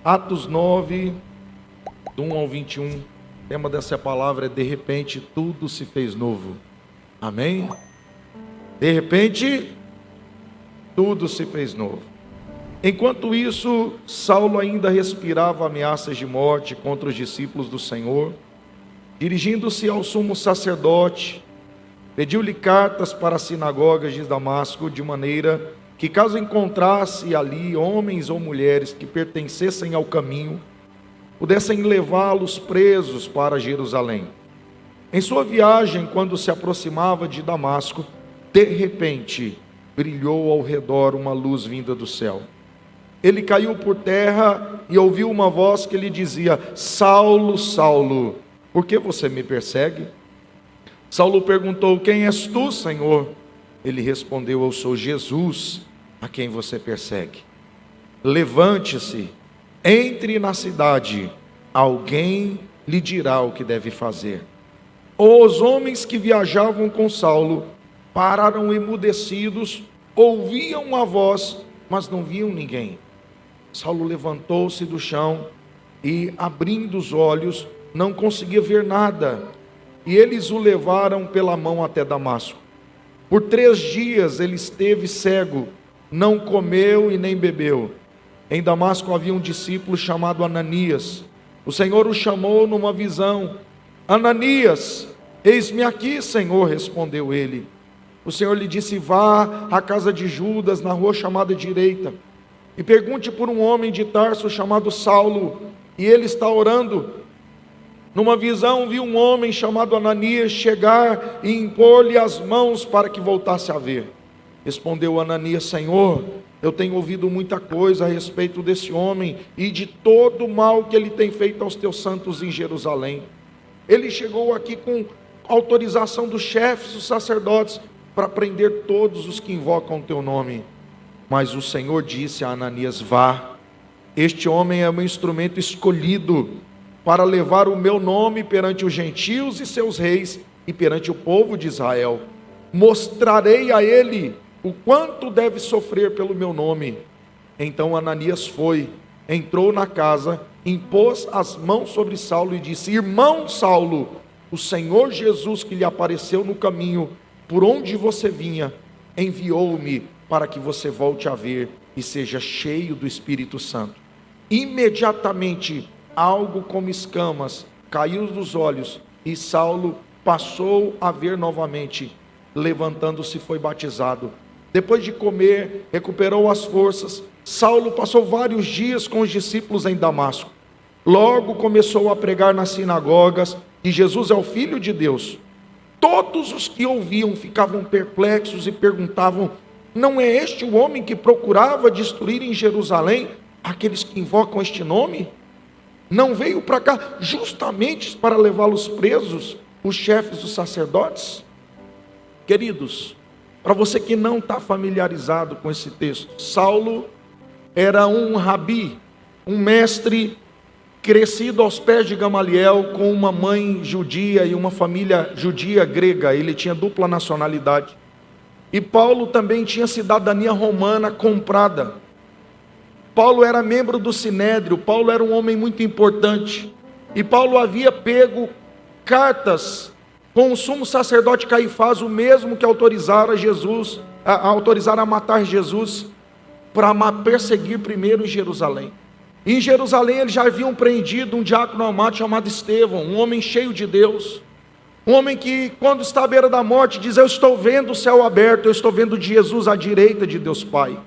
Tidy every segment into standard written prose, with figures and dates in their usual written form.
Atos 9, do 1 ao 21, o tema dessa palavra é: de repente tudo se fez novo. Amém? De repente tudo se fez novo. Enquanto isso, Saulo ainda respirava ameaças de morte contra os discípulos do Senhor. Dirigindo-se ao sumo sacerdote, pediu-lhe cartas para as sinagogas de Damasco, de maneira que, caso encontrasse ali homens ou mulheres que pertencessem ao caminho, pudessem levá-los presos para Jerusalém. Em sua viagem, quando se aproximava de Damasco, de repente brilhou ao redor uma luz vinda do céu. Ele caiu por terra e ouviu uma voz que lhe dizia: Saulo, Saulo, por que você me persegue? Saulo perguntou: quem és tu, Senhor? Ele respondeu: eu sou Jesus, a quem você persegue. Levante-se, entre na cidade, alguém lhe dirá o que deve fazer. Os homens que viajavam com Saulo pararam emudecidos, ouviam a voz, mas não viam ninguém. Saulo levantou-se do chão e, abrindo os olhos, não conseguia ver nada. E eles o levaram pela mão até Damasco. Por 3 dias ele esteve cego, não comeu e nem bebeu. Em Damasco havia um discípulo chamado Ananias. O Senhor o chamou numa visão. Ananias, eis-me aqui, Senhor, respondeu ele. O Senhor lhe disse: vá à casa de Judas, na rua chamada Direita, e pergunte por um homem de Tarso chamado Saulo, e ele está orando. Numa visão viu um homem chamado Ananias chegar e impor-lhe as mãos para que voltasse a ver. Respondeu Ananias: Senhor, eu tenho ouvido muita coisa a respeito desse homem e de todo o mal que ele tem feito aos teus santos em Jerusalém. Ele chegou aqui com autorização dos chefes, dos sacerdotes, para prender todos os que invocam o teu nome. Mas o Senhor disse a Ananias: vá, este homem é um instrumento escolhido para levar o meu nome perante os gentios e seus reis e perante o povo de Israel. Mostrarei a ele o quanto deve sofrer pelo meu nome. Então Ananias foi, entrou na casa, impôs as mãos sobre Saulo e disse: irmão Saulo, o Senhor Jesus que lhe apareceu no caminho, por onde você vinha, enviou-me para que você volte a ver e seja cheio do Espírito Santo. Imediatamente algo como escamas caiu dos olhos e Saulo passou a ver novamente. Levantando-se, foi batizado. Depois de comer, recuperou as forças. Saulo passou vários dias com os discípulos em Damasco. Logo começou a pregar nas sinagogas que Jesus é o Filho de Deus. Todos os que ouviam ficavam perplexos e perguntavam: não é este o homem que procurava destruir em Jerusalém aqueles que invocam este nome? Não veio para cá justamente para levá-los presos, os chefes dos sacerdotes? Queridos, para você que não está familiarizado com esse texto, Saulo era um rabi, um mestre crescido aos pés de Gamaliel, com uma mãe judia e uma família judia grega. Ele tinha dupla nacionalidade. E Paulo também tinha cidadania romana comprada. Paulo era membro do Sinédrio, Paulo era um homem muito importante, e Paulo havia pego cartas com o sumo sacerdote Caifás, o mesmo que autorizara a matar Jesus, para perseguir primeiro em Jerusalém. Em Jerusalém eles já haviam prendido um diácono amado chamado Estevão, um homem cheio de Deus, um homem que, quando está à beira da morte, diz: eu estou vendo o céu aberto, eu estou vendo Jesus à direita de Deus Pai.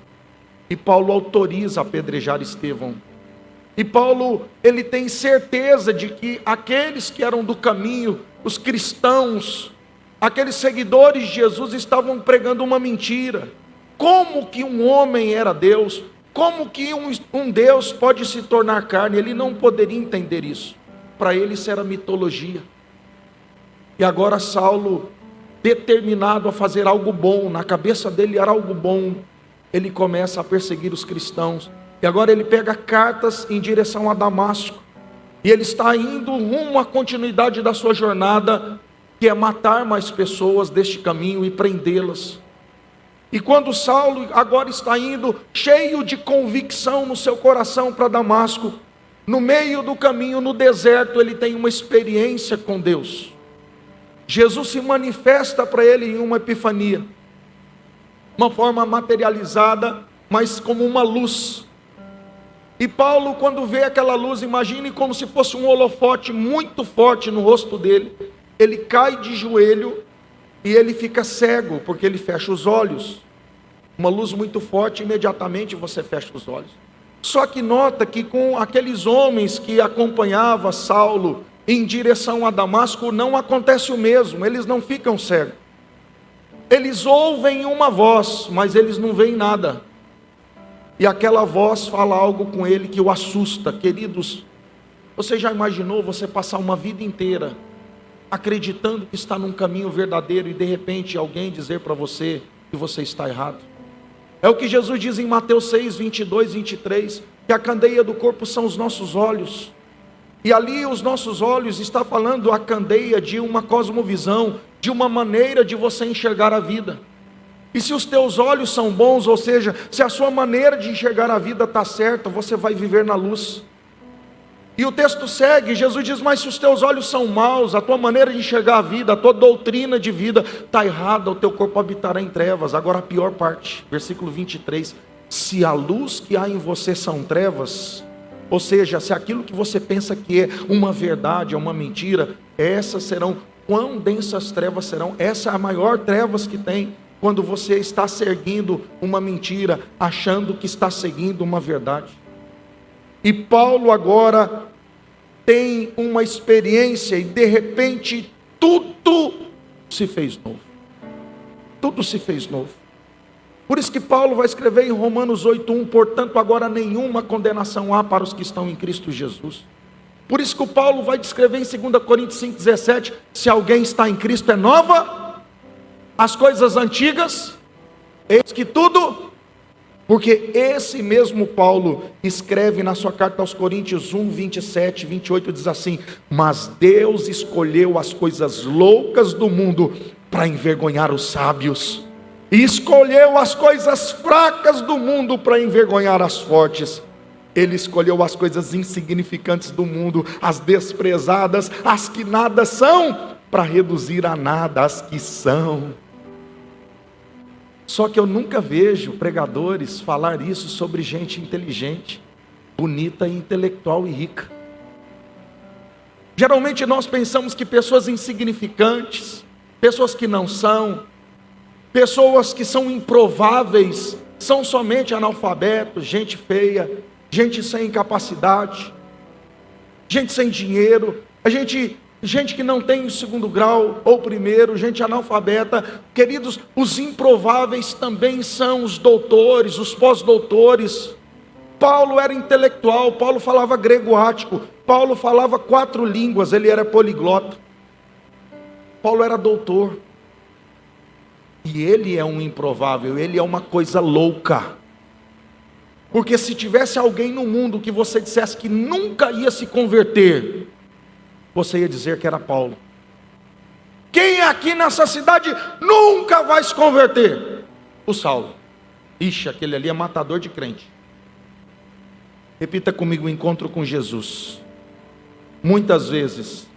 E Paulo autoriza a apedrejar Estevão. E Paulo, ele tem certeza de que aqueles que eram do caminho, os cristãos, aqueles seguidores de Jesus, estavam pregando uma mentira. Como que um homem era Deus? Como que um Deus pode se tornar carne? Ele não poderia entender isso. Para ele isso era mitologia. E agora Saulo, determinado a fazer algo bom, na cabeça dele era algo bom, ele começa a perseguir os cristãos. E agora ele pega cartas em direção a Damasco. E ele está indo rumo à continuidade da sua jornada, que é matar mais pessoas deste caminho e prendê-las. E quando Saulo agora está indo, cheio de convicção no seu coração para Damasco, No meio do caminho, no deserto, ele tem uma experiência com Deus. Jesus se manifesta para ele em uma epifania, uma forma materializada, mas como uma luz. E Paulo, quando vê aquela luz, imagine como se fosse um holofote muito forte no rosto dele. Ele cai de joelho e ele fica cego, porque ele fecha os olhos. Uma luz muito forte, imediatamente você fecha os olhos. Só que nota que com aqueles homens que acompanhavam Saulo em direção a Damasco, não acontece o mesmo, eles não ficam cegos. Eles ouvem uma voz, mas eles não veem nada. E aquela voz fala algo com ele que o assusta. Queridos, você já imaginou você passar uma vida inteira acreditando que está num caminho verdadeiro e de repente alguém dizer para você que você está errado? É o que Jesus diz em Mateus 6, 22, 23, que a candeia do corpo são os nossos olhos. E ali os nossos olhos está falando a candeia de uma cosmovisão, de uma maneira de você enxergar a vida. E se os teus olhos são bons, ou seja, se a sua maneira de enxergar a vida está certa, você vai viver na luz. E o texto segue, Jesus diz, mas se os teus olhos são maus, a tua maneira de enxergar a vida, a tua doutrina de vida está errada, o teu corpo habitará em trevas. Agora a pior parte, versículo 23, se a luz que há em você são trevas, ou seja, se aquilo que você pensa que é uma verdade, é uma mentira, essas serão, quão densas trevas serão, essa é a maior trevas que tem, quando você está seguindo uma mentira, achando que está seguindo uma verdade. E Paulo agora tem uma experiência e de repente tudo se fez novo. Tudo se fez novo. Por isso que Paulo vai escrever em Romanos 8:1, portanto agora nenhuma condenação há para os que estão em Cristo Jesus. Por isso que o Paulo vai descrever em 2 Coríntios 5:17, se alguém está em Cristo é nova, as coisas antigas, eis que tudo. Porque esse mesmo Paulo escreve na sua carta aos Coríntios 1, 27, 28, diz assim, mas Deus escolheu as coisas loucas do mundo para envergonhar os sábios, e escolheu as coisas fracas do mundo para envergonhar as fortes. Ele escolheu as coisas insignificantes do mundo, as desprezadas, as que nada são, para reduzir a nada as que são. Só que eu nunca vejo pregadores falar isso sobre gente inteligente, bonita, intelectual e rica. Geralmente nós pensamos que pessoas insignificantes, pessoas que não são, pessoas que são improváveis, são somente analfabetos, gente feia, gente sem capacidade, gente sem dinheiro, gente que não tem o segundo grau ou primeiro, gente analfabeta. Queridos, os improváveis também são os doutores, os pós-doutores. Paulo era intelectual, Paulo falava grego ático, Paulo falava 4 línguas, ele era poliglota. Paulo era doutor. E ele é um improvável, ele é uma coisa louca. Porque se tivesse alguém no mundo que você dissesse que nunca ia se converter, você ia dizer que era Paulo. Quem aqui nessa cidade nunca vai se converter? O Saulo. Ixi, aquele ali é matador de crente. Repita comigo o encontro com Jesus. Muitas vezes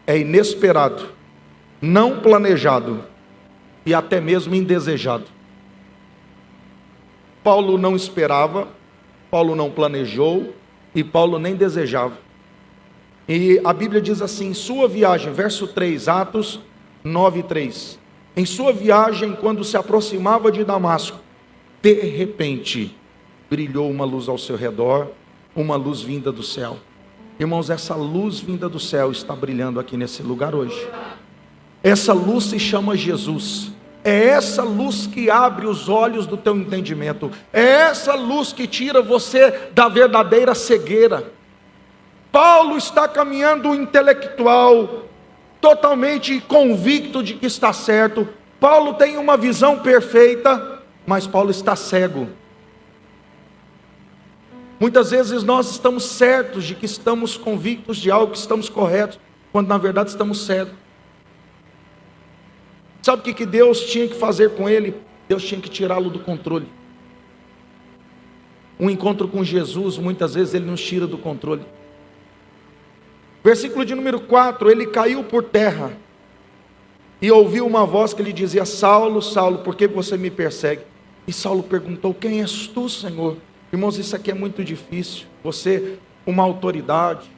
é inesperado, não planejado e até mesmo indesejado. Paulo não esperava, Paulo não planejou e Paulo nem desejava. E a Bíblia diz assim, em sua viagem, verso 3, Atos 9:3. Em sua viagem, quando se aproximava de Damasco, de repente, brilhou uma luz ao seu redor, uma luz vinda do céu. Irmãos, essa luz vinda do céu está brilhando aqui nesse lugar hoje. Essa luz se chama Jesus. É essa luz que abre os olhos do teu entendimento. É essa luz que tira você da verdadeira cegueira. Paulo está caminhando intelectual, totalmente convicto de que está certo. Paulo tem uma visão perfeita, mas Paulo está cego. Muitas vezes nós estamos certos de que estamos convictos de algo, que estamos corretos, quando na verdade estamos cegos. Sabe o que Deus tinha que fazer com ele? Deus tinha que tirá-lo do controle. Um encontro com Jesus, muitas vezes ele nos tira do controle. Versículo de número 4, ele caiu por terra e ouviu uma voz que lhe dizia: Saulo, Saulo, por que você me persegue? E Saulo perguntou: quem és tu, Senhor? Irmãos, isso aqui é muito difícil. Você, uma autoridade,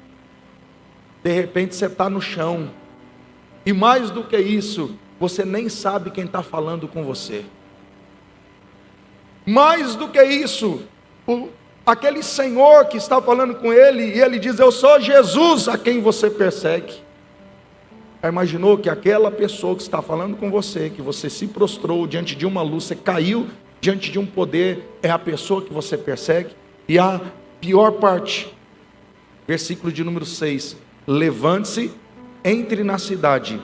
de repente você está no chão, e mais do que isso, você nem sabe quem está falando com você. Mais do que isso, aquele Senhor que está falando com ele, e ele diz: eu sou Jesus a quem você persegue. Já imaginou que aquela pessoa que está falando com você, que você se prostrou diante de uma luz, você caiu diante de um poder, é a pessoa que você persegue? E a pior parte, versículo de número 6, levante-se, entre na cidade,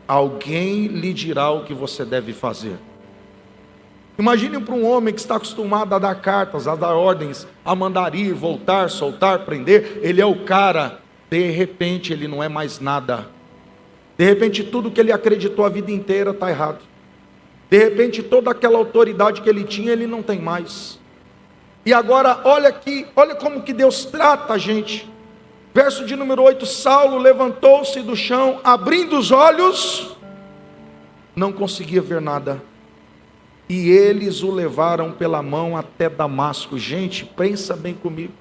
alguém lhe dirá o que você deve fazer. Imagine para um homem que está acostumado a dar cartas, a dar ordens, a mandar ir, voltar, soltar, prender. Ele é o cara, de repente ele não é mais nada. De repente tudo que ele acreditou a vida inteira está errado. De repente toda aquela autoridade que ele tinha, ele não tem mais. E agora olha aqui, olha como que Deus trata a gente. Verso de número 8, Saulo levantou-se do chão, abrindo os olhos, não conseguia ver nada. E eles o levaram pela mão até Damasco. Gente, pensa bem comigo.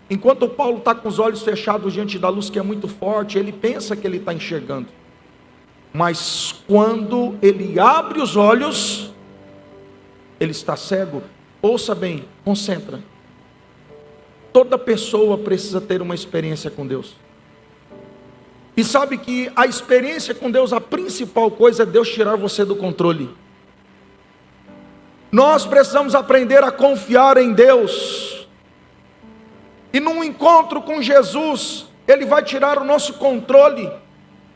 Enquanto Paulo está com os olhos fechados diante da luz que é muito forte, ele pensa que ele está enxergando. Mas quando ele abre os olhos, ele está cego. Ouça bem, concentra. Toda pessoa precisa ter uma experiência com Deus. E sabe que a experiência com Deus, a principal coisa é Deus tirar você do controle. Nós precisamos aprender a confiar em Deus. E num encontro com Jesus, Ele vai tirar o nosso controle.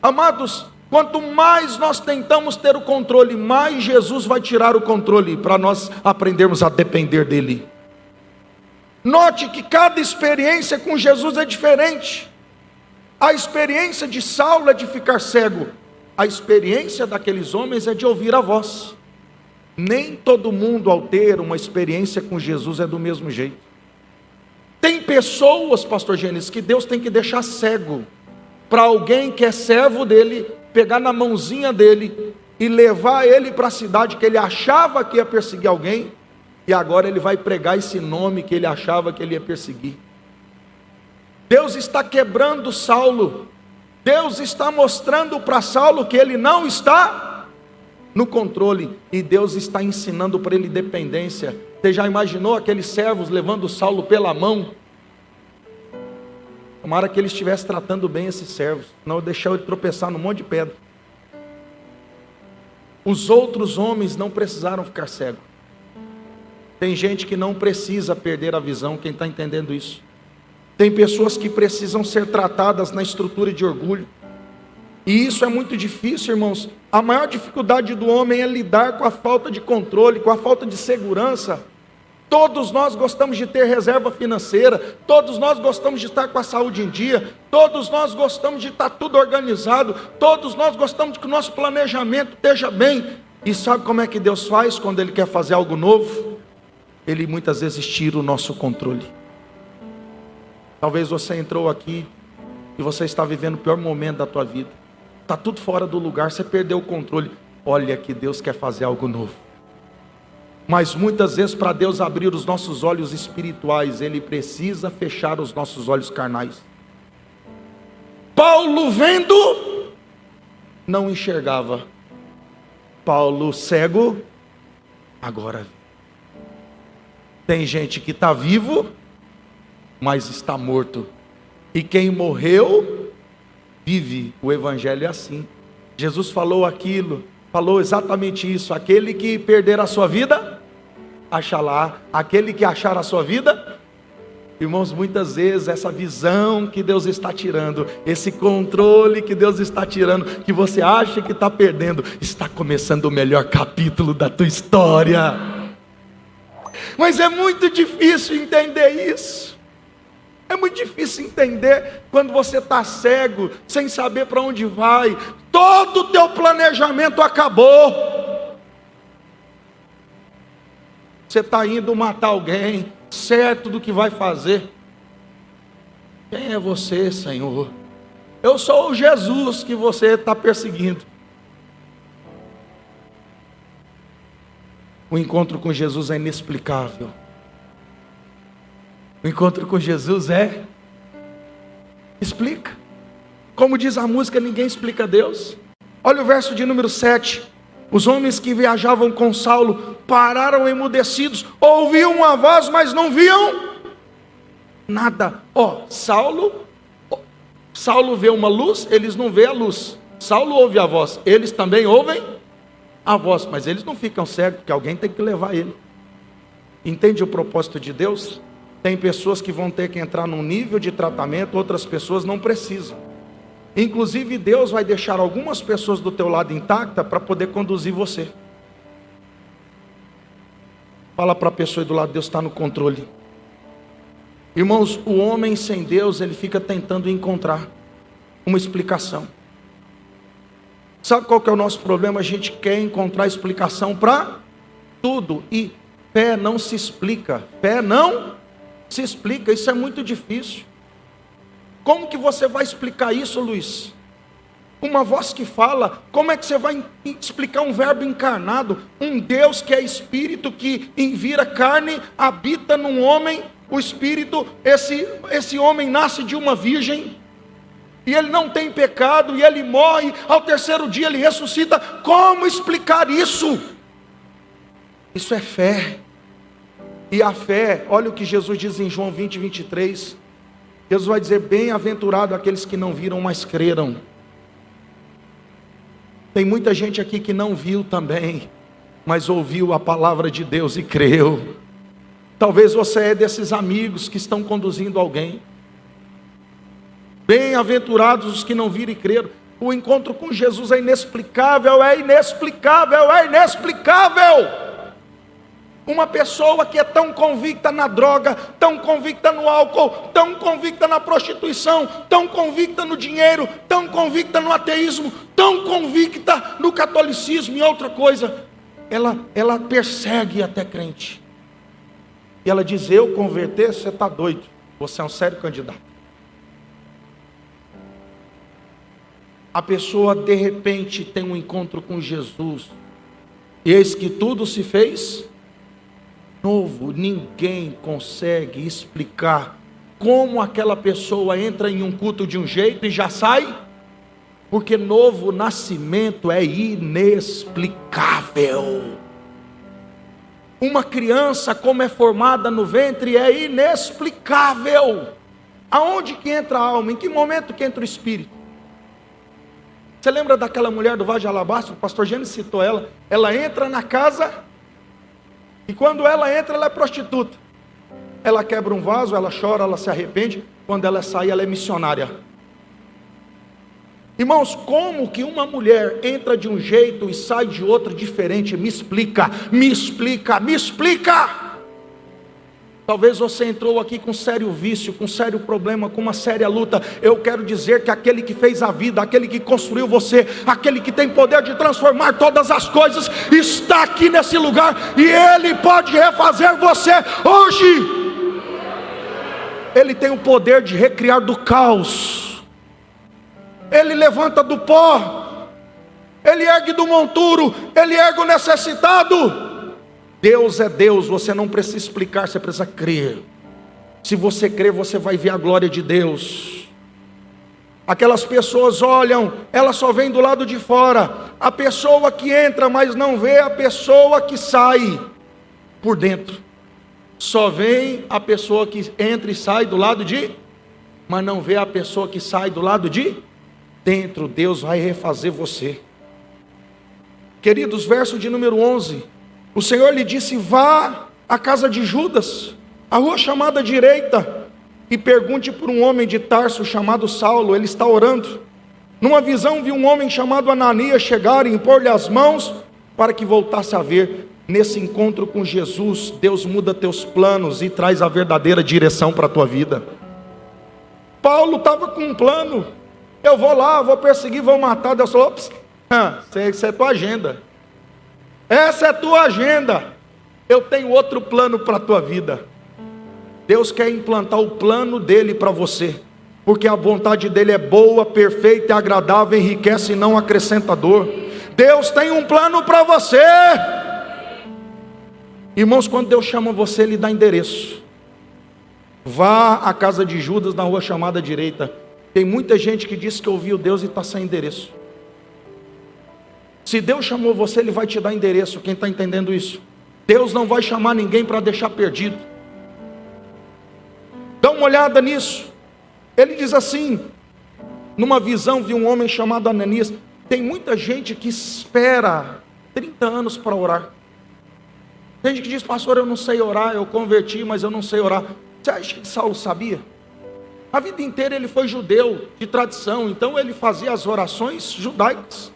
Amados, quanto mais nós tentamos ter o controle, mais Jesus vai tirar o controle, para nós aprendermos a depender dEle. Note que cada experiência com Jesus é diferente. A experiência de Saulo é de ficar cego. A experiência daqueles homens é de ouvir a voz. Nem todo mundo, ao ter uma experiência com Jesus, é do mesmo jeito. Tem pessoas, pastor Gênesis, que Deus tem que deixar cego, para alguém que é servo dele, pegar na mãozinha dele, e levar ele para a cidade que ele achava que ia perseguir alguém, e agora ele vai pregar esse nome que ele achava que ele ia perseguir. Deus está quebrando Saulo, Deus está mostrando para Saulo que ele não está no controle, e Deus está ensinando para ele dependência. Você já imaginou aqueles servos levando Saulo pela mão? Tomara que ele estivesse tratando bem esses servos, não deixar ele tropeçar num monte de pedra. Os outros homens não precisaram ficar cegos. Tem gente que não precisa perder a visão, quem está entendendo isso? Tem pessoas que precisam ser tratadas na estrutura de orgulho. E isso é muito difícil, irmãos. A maior dificuldade do homem é lidar com a falta de controle, com a falta de segurança. Todos nós gostamos de ter reserva financeira, todos nós gostamos de estar com a saúde em dia, todos nós gostamos de estar tudo organizado, todos nós gostamos de que o nosso planejamento esteja bem. E sabe como é que Deus faz quando Ele quer fazer algo novo? Ele muitas vezes tira o nosso controle. Talvez você entrou aqui e você está vivendo o pior momento da tua vida. Está tudo fora do lugar, você perdeu o controle. Olha que Deus quer fazer algo novo. Mas muitas vezes, para Deus abrir os nossos olhos espirituais, Ele precisa fechar os nossos olhos carnais. Paulo vendo, não enxergava. Paulo cego, agora vê. Tem gente que está vivo, mas está morto. E quem morreu, vive. O evangelho é assim. Jesus falou aquilo, falou exatamente isso. Aquele que perder a sua vida, achará. Aquele que achar a sua vida, irmãos, muitas vezes essa visão que Deus está tirando, esse controle que Deus está tirando, que você acha que está perdendo, está começando o melhor capítulo da tua história. Mas é muito difícil entender isso. É muito difícil entender quando você está cego, sem saber para onde vai. Todo o teu planejamento acabou. Você está indo matar alguém, certo do que vai fazer. Quem é você, Senhor? eu sou o Jesus que você está perseguindo. O encontro com Jesus é inexplicável. O encontro com Jesus explica. Como diz a música, ninguém explica Deus. Olha o verso de número 7. Os homens que viajavam com Saulo pararam emudecidos, ouviam uma voz, mas não viam nada. Saulo vê uma luz, eles não veem a luz. Saulo ouve a voz, eles também ouvem a voz, mas eles não ficam cegos, porque alguém tem que levar ele. Entende o propósito de Deus? Tem pessoas que vão ter que entrar num nível de tratamento, outras pessoas não precisam. Inclusive Deus vai deixar algumas pessoas do teu lado intacta para poder conduzir você. Fala para a pessoa do lado, Deus está no controle. Irmãos, o homem sem Deus, ele fica tentando encontrar uma explicação. Sabe qual que é o nosso problema? A gente quer encontrar explicação para tudo, e fé não se explica. Fé não se explica, isso é muito difícil. Como que você vai explicar isso, Luiz? Uma voz que fala, como é que você vai explicar um verbo encarnado? Um Deus que é espírito, que em vira carne, habita num homem, o espírito, esse homem nasce de uma virgem, e ele não tem pecado, e ele morre, ao terceiro dia ele ressuscita. Como explicar isso? Isso é fé. E a fé, olha o que Jesus diz em João 20, 23, Jesus vai dizer, bem-aventurado aqueles que não viram, mas creram. Tem muita gente aqui que não viu também, mas ouviu a palavra de Deus e creu. Talvez você é desses amigos que estão conduzindo alguém. Bem-aventurados os que não viram e creram. O encontro com Jesus é inexplicável, é inexplicável, é inexplicável. Uma pessoa que é tão convicta na droga, tão convicta no álcool, tão convicta na prostituição, tão convicta no dinheiro, tão convicta no ateísmo, tão convicta no catolicismo e outra coisa, ela persegue até crente. E ela diz, eu converter, você está doido, você é um sério candidato. A pessoa de repente tem um encontro com Jesus, e eis que tudo se fez novo. Ninguém consegue explicar como aquela pessoa entra em um culto de um jeito e já sai, porque novo nascimento é inexplicável. Uma criança como é formada no ventre é inexplicável. Aonde que entra a alma? Em que momento que entra o espírito? Você lembra daquela mulher do Vaso de Alabastro? O pastor Gênesis citou ela. Ela entra na casa, e quando ela entra, ela é prostituta. Ela quebra um vaso, ela chora, ela se arrepende. Quando ela sai, ela é missionária. Irmãos, como que uma mulher entra de um jeito e sai de outro diferente? Me explica, me explica, me explica. Talvez você entrou aqui com sério vício, com sério problema, com uma séria luta. Eu quero dizer que aquele que fez a vida, aquele que construiu você, aquele que tem poder de transformar todas as coisas, está aqui nesse lugar, e Ele pode refazer você hoje. Ele tem o poder de recriar do caos. Ele levanta do pó, Ele ergue do monturo, Ele ergue o necessitado. Deus é Deus, você não precisa explicar, você precisa crer. Se você crer, você vai ver a glória de Deus. Aquelas pessoas olham, elas só vêm do lado de fora. A pessoa que entra, mas não vê a pessoa que sai por dentro. Só vem a pessoa que entra e sai do lado de, mas não vê a pessoa que sai do lado de dentro. Deus vai refazer você. Queridos, verso de número 11. O Senhor lhe disse, vá à casa de Judas, a rua chamada direita, e pergunte por um homem de Tarso chamado Saulo, ele está orando. Numa visão viu um homem chamado Ananias chegar e impor-lhe as mãos, para que voltasse a ver. Nesse encontro com Jesus, Deus muda teus planos e traz a verdadeira direção para a tua vida. Paulo estava com um plano, eu vou lá, vou perseguir, vou matar. Deus falou, essa é a tua agenda. Essa é a tua agenda. Eu tenho outro plano para a tua vida. Deus quer implantar o plano dele para você. porque a vontade dele é boa, perfeita e agradável, enriquece e não acrescenta dor. Deus tem um plano para você. Irmãos, quando Deus chama você, Ele dá endereço. Vá à casa de Judas, na rua chamada direita. Tem muita gente que diz que ouviu Deus e está sem endereço. Se Deus chamou você, Ele vai te dar endereço. Quem está entendendo isso? Deus não vai chamar ninguém para deixar perdido. Dá uma olhada nisso. Ele diz assim, numa visão de um homem chamado Ananias: tem muita gente que espera 30 anos para orar. Tem gente que diz: pastor, eu não sei orar, eu converti, mas eu não sei orar. Você acha que Saulo sabia? A vida inteira ele foi judeu, de tradição, então ele fazia as orações judaicas.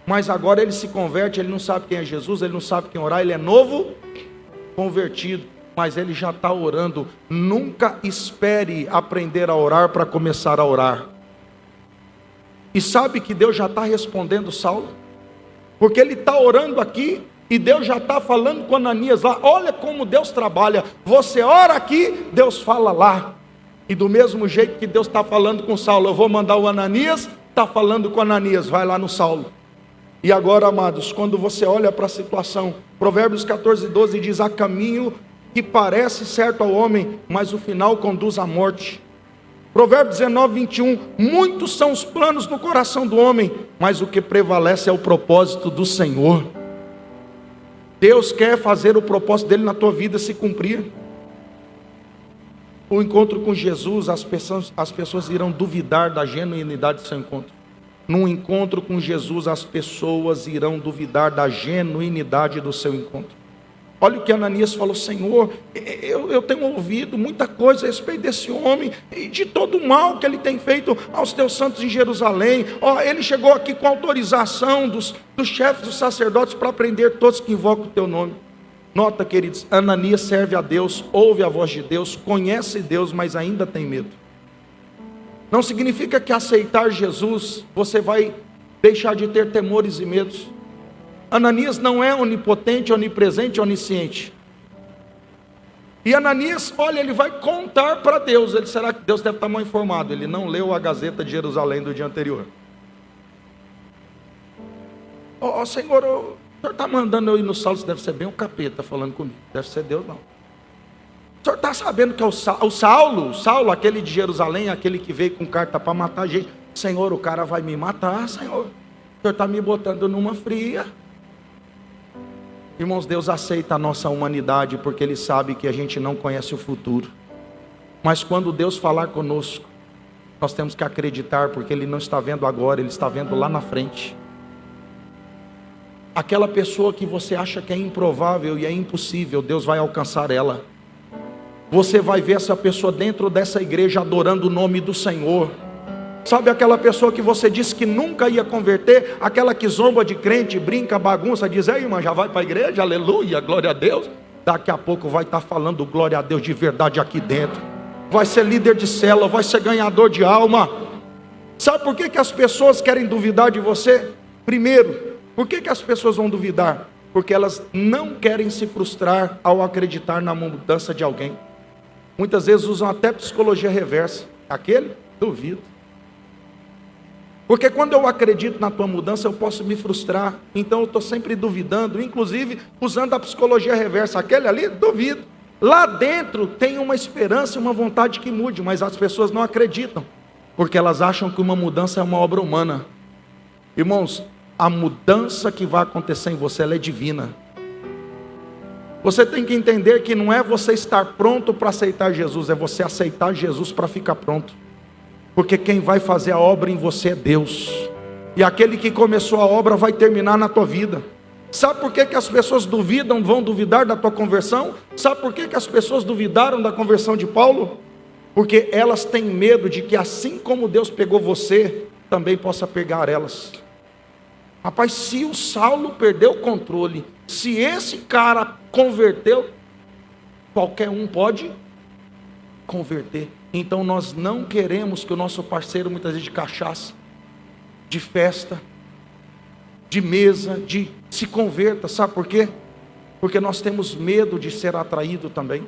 Mas agora ele se converte, ele não sabe quem é Jesus, ele não sabe quem orar, ele é novo convertido, mas ele já está orando. Nunca espere aprender a orar para começar a orar. E sabe que Deus já está respondendo Saulo? Porque ele está orando aqui, e Deus já está falando com Ananias lá. Olha como Deus trabalha. Você ora aqui, Deus fala lá. E do mesmo jeito que Deus está falando com Saulo, eu vou mandar o Ananias, está falando com Ananias, vai lá no Saulo. E agora, amados, quando você olha para a situação, Provérbios 14:12 diz: há caminho que parece certo ao homem, mas o final conduz à morte. Provérbios 19:21, muitos são os planos no coração do homem, mas o que prevalece é o propósito do Senhor. Deus quer fazer o propósito dele na tua vida se cumprir. O encontro com Jesus, as pessoas irão duvidar da genuinidade do seu encontro. Num encontro com Jesus, as pessoas irão duvidar da genuinidade do seu encontro. Olha o que Ananias falou: Senhor, eu tenho ouvido muita coisa a respeito desse homem, e de todo o mal que ele tem feito aos teus santos em Jerusalém. Ele chegou aqui com autorização dos chefes dos sacerdotes para prender todos que invocam o teu nome. Nota, queridos, Ananias serve a Deus, ouve a voz de Deus, conhece Deus, mas ainda tem medo. Não significa que aceitar Jesus, você vai deixar de ter temores e medos. Ananias não é onipotente, onipresente, onisciente. E Ananias, olha, ele vai contar para Deus. Será que Deus deve estar mal informado? Ele não leu a Gazeta de Jerusalém do dia anterior. Senhor, o Senhor está mandando eu ir no Saulo? Isso deve ser bem o capeta falando comigo. Deve ser Deus, não. O senhor está sabendo que é o Saulo, aquele de Jerusalém, aquele que veio com carta para matar a gente. Senhor, o cara vai me matar, Senhor. O senhor está me botando numa fria. Irmãos, Deus aceita a nossa humanidade, porque Ele sabe que a gente não conhece o futuro. Mas quando Deus falar conosco, nós temos que acreditar, porque Ele não está vendo agora, Ele está vendo lá na frente. Aquela pessoa que você acha que é improvável e é impossível, Deus vai alcançar ela. Você vai ver essa pessoa dentro dessa igreja adorando o nome do Senhor. Sabe aquela pessoa que você disse que nunca ia converter? Aquela que zomba de crente, brinca, bagunça, diz: ei, irmã, já vai para a igreja, aleluia, glória a Deus. Daqui a pouco vai estar falando glória a Deus de verdade aqui dentro. Vai ser líder de célula, vai ser ganhador de alma. Sabe por que as pessoas querem duvidar de você? Primeiro, por que as pessoas vão duvidar? Porque elas não querem se frustrar ao acreditar na mudança de alguém. Muitas vezes usam até psicologia reversa. Aquele? Duvido. Porque quando eu acredito na tua mudança, eu posso me frustrar. Então eu estou sempre duvidando, inclusive usando a psicologia reversa. Aquele ali? Duvido. Lá dentro tem uma esperança e uma vontade que mude, mas as pessoas não acreditam, porque elas acham que uma mudança é uma obra humana. Irmãos, a mudança que vai acontecer em você, ela é divina. Você tem que entender que não é você estar pronto para aceitar Jesus, é você aceitar Jesus para ficar pronto. Porque quem vai fazer a obra em você é Deus. E aquele que começou a obra vai terminar na tua vida. Sabe por que as pessoas duvidam, vão duvidar da tua conversão? Sabe por que as pessoas duvidaram da conversão de Paulo? Porque elas têm medo de que assim como Deus pegou você, também possa pegar elas. Rapaz, se o Saulo perdeu o controle, se esse cara converteu, qualquer um pode converter. Então nós não queremos que o nosso parceiro, muitas vezes de cachaça, de festa, de mesa, de se converta. Sabe por quê? Porque nós temos medo de ser atraído também.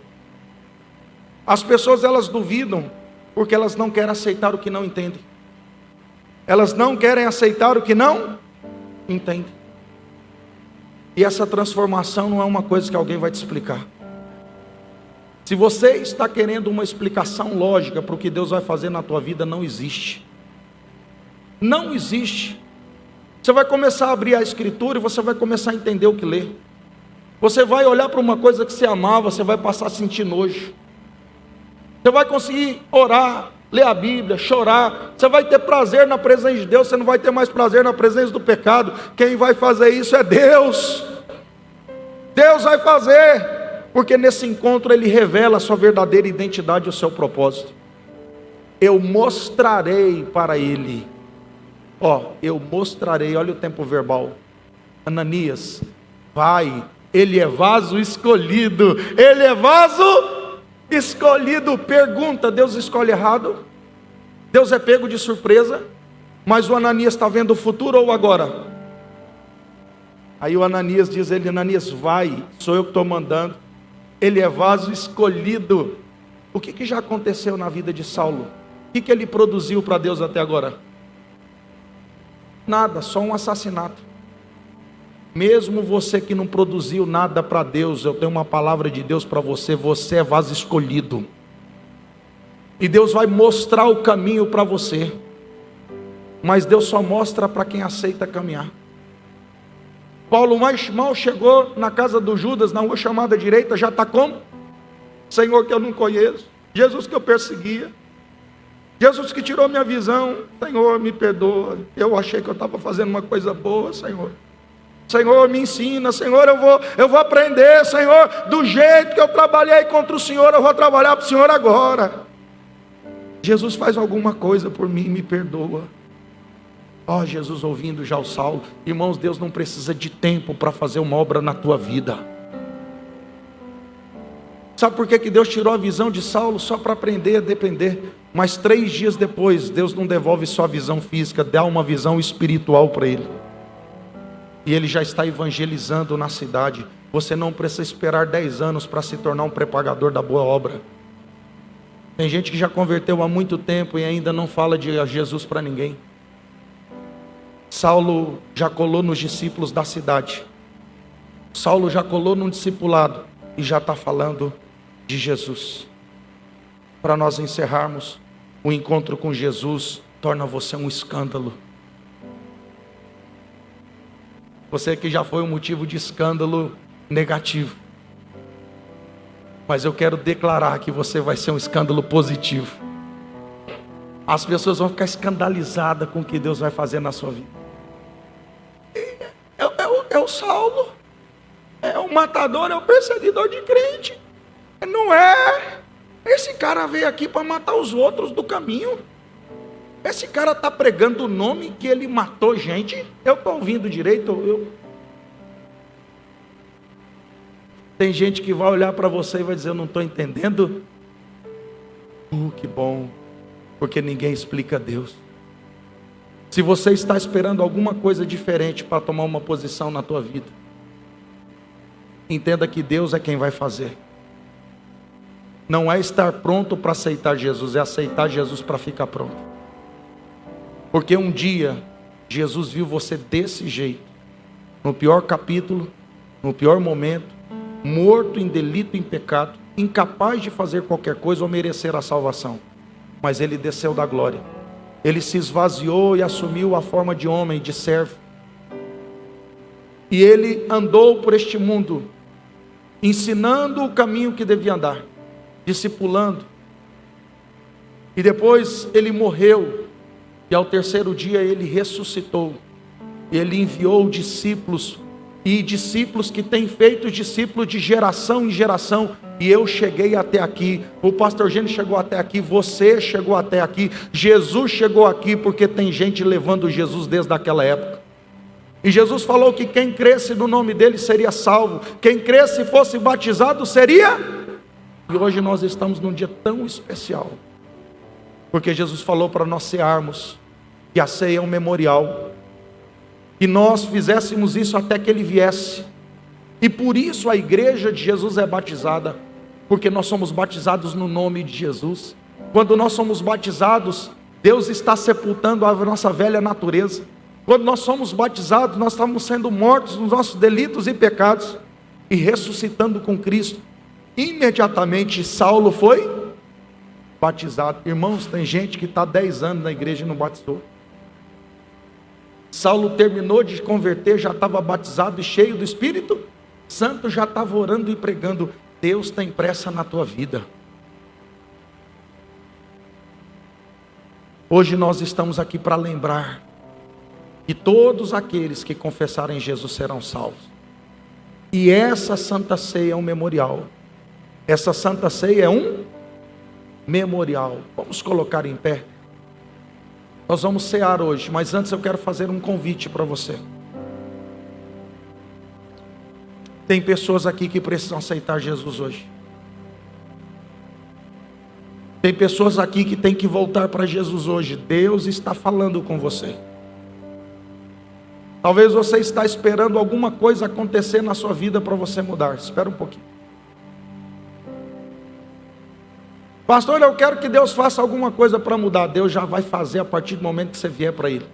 As pessoas, elas duvidam Porque elas não querem aceitar o que não entendem. Elas não querem aceitar o que não entendem. E essa transformação não é uma coisa que alguém vai te explicar. Se você está querendo uma explicação lógica para o que Deus vai fazer na tua vida, não existe. Não existe. Você vai começar a abrir a Escritura e você vai começar a entender o que lê. Você vai olhar para uma coisa que você amava, você vai passar a sentir nojo. Você vai conseguir orar, ler a Bíblia, chorar. Você vai ter prazer na presença de Deus, você não vai ter mais prazer na presença do pecado. Quem vai fazer isso é Deus. Deus vai fazer. Porque nesse encontro Ele revela a sua verdadeira identidade e o seu propósito. Eu mostrarei para ele. Eu mostrarei, olha o tempo verbal. Ananias, vai, ele é vaso escolhido. Ele é vaso escolhido. Pergunta, Deus escolhe errado? Deus é pego de surpresa? Mas o Ananias está vendo o futuro ou agora? Aí o Ananias diz a ele, Ananias, vai, sou eu que estou mandando. Ele é vaso escolhido. O que já aconteceu na vida de Saulo? O que ele produziu para Deus até agora? Nada, só um assassinato. Mesmo você que não produziu nada para Deus, eu tenho uma palavra de Deus para você. Você é vaso escolhido. E Deus vai mostrar o caminho para você. Mas Deus só mostra para quem aceita caminhar. Paulo mal chegou na casa do Judas, na rua chamada direita, já está como? Senhor que eu não conheço, Jesus que eu perseguia, Jesus que tirou minha visão, Senhor me perdoa, eu achei que eu estava fazendo uma coisa boa, Senhor. Senhor me ensina, Senhor eu vou aprender, Senhor, do jeito que eu trabalhei contra o Senhor, eu vou trabalhar para o Senhor agora. Jesus faz alguma coisa por mim, me perdoa. Jesus ouvindo já o Saulo. Irmãos, Deus não precisa de tempo para fazer uma obra na tua vida. Sabe por que Deus tirou a visão de Saulo? Só para aprender a depender. Mas 3 dias depois, Deus não devolve só a visão física, dá uma visão espiritual para ele. E ele já está evangelizando na cidade. Você não precisa esperar 10 anos para se tornar um propagador da boa obra. Tem gente que já converteu há muito tempo e ainda não fala de Jesus para ninguém. Saulo já colou nos discípulos da cidade. Saulo já colou no discipulado e já está falando de Jesus. Para nós encerrarmos, o encontro com Jesus torna você um escândalo. Você que já foi um motivo de escândalo negativo. Mas eu quero declarar que você vai ser um escândalo positivo. As pessoas vão ficar escandalizadas com o que Deus vai fazer na sua vida. É o Saulo, é o matador, é o perseguidor de crente. Não é. Esse cara veio aqui para matar os outros do caminho. Esse cara está pregando o nome que ele matou gente. Eu estou ouvindo direito? Tem gente que vai olhar para você e vai dizer, eu não estou entendendo. Que bom, porque ninguém explica Deus. Se você está esperando alguma coisa diferente para tomar uma posição na tua vida, entenda que Deus é quem vai fazer. Não é estar pronto para aceitar Jesus, é aceitar Jesus para ficar pronto. Porque um dia, Jesus viu você desse jeito, no pior capítulo, no pior momento, morto em delito e em pecado, incapaz de fazer qualquer coisa ou merecer a salvação. Mas Ele desceu da glória. Ele se esvaziou e assumiu a forma de homem, de servo. E Ele andou por este mundo, ensinando o caminho que devia andar, discipulando. E depois Ele morreu, e ao 3º dia Ele ressuscitou. Ele enviou discípulos, e discípulos que têm feito discípulos de geração em geração. E eu cheguei até aqui, o pastor Gênio chegou até aqui, você chegou até aqui, Jesus chegou aqui, porque tem gente levando Jesus desde aquela época. E Jesus falou que quem cresce no nome dele seria salvo, quem cresce e fosse batizado seria. E hoje nós estamos num dia tão especial, porque Jesus falou para nós cearmos, que a ceia é um memorial, que nós fizéssemos isso até que ele viesse. E por isso a igreja de Jesus é batizada, porque nós somos batizados no nome de Jesus. Quando nós somos batizados, Deus está sepultando a nossa velha natureza. Quando nós somos batizados, nós estamos sendo mortos nos nossos delitos e pecados e ressuscitando com Cristo. Imediatamente Saulo foi batizado. Irmãos, tem gente que está 10 anos na igreja e não batizou. Saulo terminou de converter, já estava batizado e cheio do Espírito Santo, já estava orando e pregando. Deus tem pressa na tua vida. Hoje nós estamos aqui para lembrar que todos aqueles que confessarem Jesus serão salvos. E essa Santa Ceia é um memorial. Essa Santa Ceia é um memorial. Vamos colocar em pé. Nós vamos cear hoje, mas antes eu quero fazer um convite para você. Tem pessoas aqui que precisam aceitar Jesus hoje. Tem pessoas aqui que têm que voltar para Jesus hoje. Deus está falando com você. Talvez você está esperando alguma coisa acontecer na sua vida para você mudar. Espera um pouquinho. Pastor, eu quero que Deus faça alguma coisa para mudar. Deus já vai fazer a partir do momento que você vier para Ele.